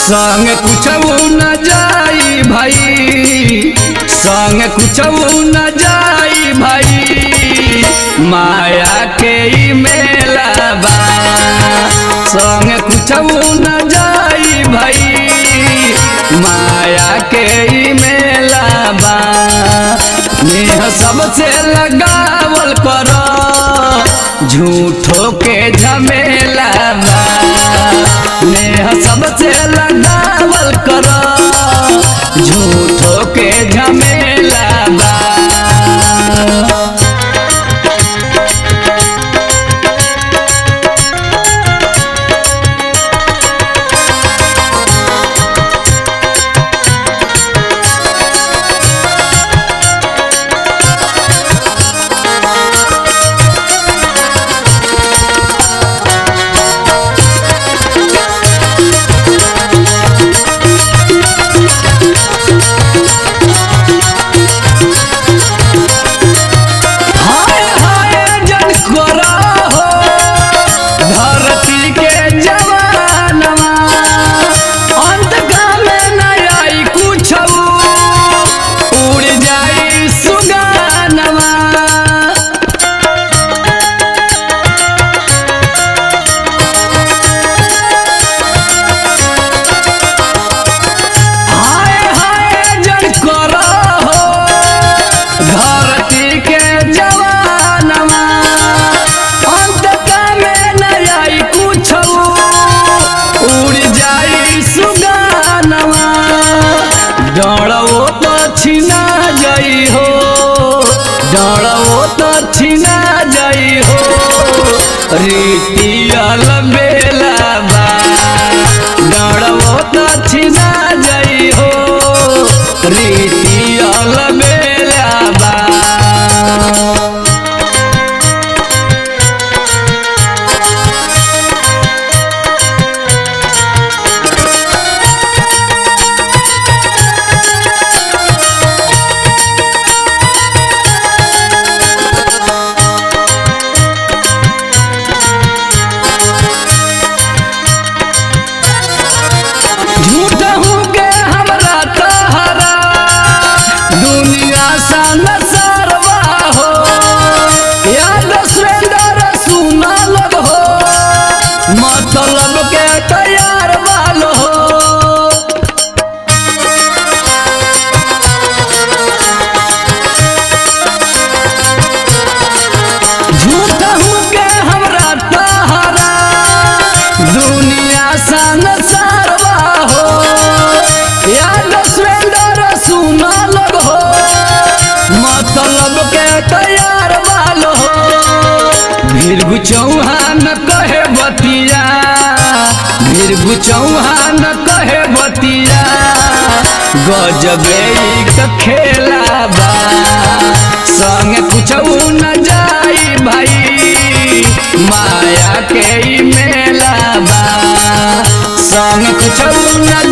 संग कुछ न जाई भाई, संग कुछ न जाई भाई, माया के ई मेला बा। संग कुछ न जाई भाई, माया के ई मेला बा। नेह सबसे लगावल करो, झूठों के झमेला बा। नेह सबसे लगावल करो, झूठों के झमेला बा। डरवो तो छिना जाई हो, डरवो तो छिना जाई हो, रीतियल बेला बा। डरवो तो छिना जाई हो, रीतियल बेला बा। मतलब के तैयार बाल हो, झूठ हूँ के हमरा तहरा, दुनिया संसारवा हो। याद सुरेंद्र सुना लोग हो, मतलब के तैयार बाल हो। भीरगु चौहान कहे बतिया, भीरगु चौहान कहे बतिया, गजबे का खेला बा। संग कुछ न जाई भाई, माया के ई मेला बा। संग कुछ न